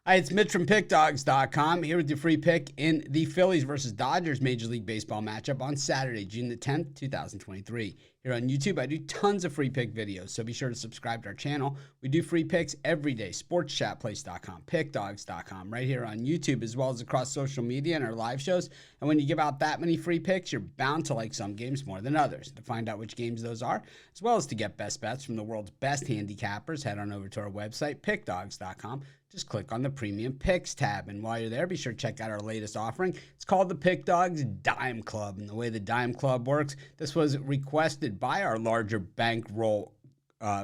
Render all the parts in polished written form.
Hi, it's Mitch from Pickdawgz.com here with your free pick in the Phillies versus Dodgers Major League Baseball matchup on Saturday, June the 10th, 2023. Here on YouTube, I do tons of free pick videos, so be sure to subscribe to our channel. We do free picks every day. Sportschatplace.com, Pickdawgz.com, right here on YouTube, as well as across social media and our live shows. And when you give out that many free picks, you're bound to like some games more than others. To find out which games those are, as well as to get best bets from the world's best handicappers, head on over to our website, Pickdawgz.com. Just click on the Premium Picks tab. And while you're there, be sure to check out our latest offering. It's called the Pick Dawgz Dime Club. And the way the Dime Club works, this was requested by our larger bankroll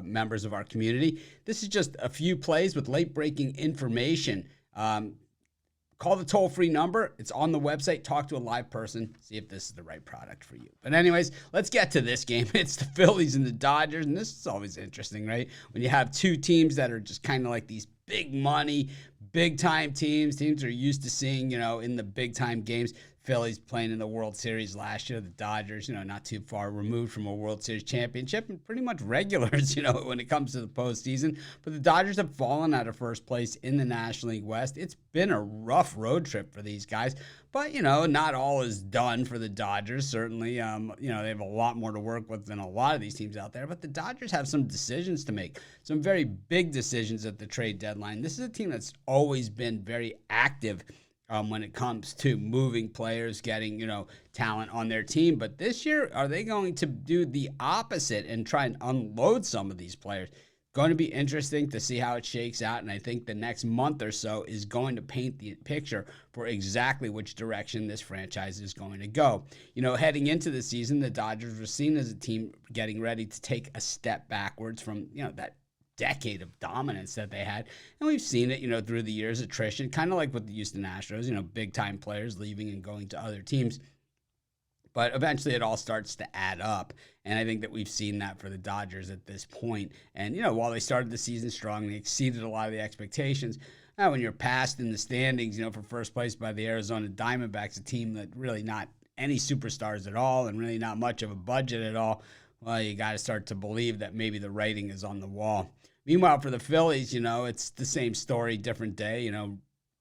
members of our community. This is just a few plays with late-breaking information. Call the toll-free number. It's on the website. Talk to a live person. See if this is the right product for you. But anyways, let's get to this game. It's the Phillies and the Dodgers, and this is always interesting, right? When you have two teams that are just kind of like these big money, big-time teams. Teams are used to seeing, in the big-time games. Phillies playing in the World Series last year. The Dodgers, not too far removed from a World Series championship and pretty much regulars, when it comes to the postseason. But the Dodgers have fallen out of first place in the National League West. It's been a rough road trip for these guys. But, not all is done for the Dodgers. Certainly, they have a lot more to work with than a lot of these teams out there. But the Dodgers have some decisions to make, some very big decisions at the trade deadline. This is a team that's always been very active when it comes to moving players, getting, talent on their team. But this year, are they going to do the opposite and try and unload some of these players? Going to be interesting to see how it shakes out. And I think the next month or so is going to paint the picture for exactly which direction this franchise is going to go. Heading into the season, the Dodgers were seen as a team getting ready to take a step backwards from, that decade of dominance that they had. And we've seen it, through the years, attrition, kind of like with the Houston Astros, big-time players leaving and going to other teams. But eventually it all starts to add up. And I think that we've seen that for the Dodgers at this point. And, while they started the season strong, they exceeded a lot of the expectations. Now, when you're passed in the standings, for first place by the Arizona Diamondbacks, a team that really not any superstars at all and really not much of a budget at all, well, you got to start to believe that maybe the writing is on the wall. Meanwhile, for the Phillies, it's the same story, different day.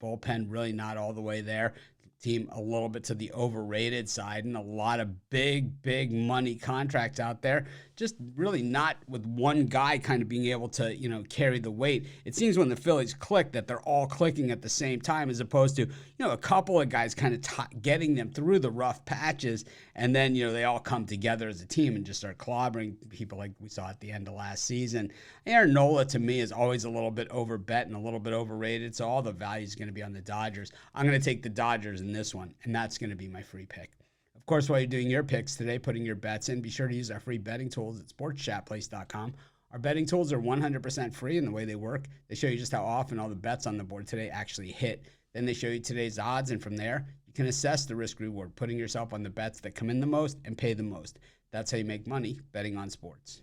Bullpen really not all the way there. Team a little bit to the overrated side and a lot of big money contracts out there. Just really not with one guy kind of being able to, carry the weight. It seems when the Phillies click that they're all clicking at the same time as opposed to, a couple of guys kind of getting them through the rough patches. And then, they all come together as a team and just start clobbering people like we saw at the end of last season. Aaron Nola, to me, is always a little bit overbet and a little bit overrated. So all the value is going to be on the Dodgers. I'm going to take the Dodgers in this one, and that's going to be my free pick. Of course, while you're doing your picks today, putting your bets in, be sure to use our free betting tools at sportschatplace.com. Our betting tools are 100% free in the way they work. They show you just how often all the bets on the board today actually hit. Then they show you today's odds, and from there, you can assess the risk-reward, putting yourself on the bets that come in the most and pay the most. That's how you make money betting on sports.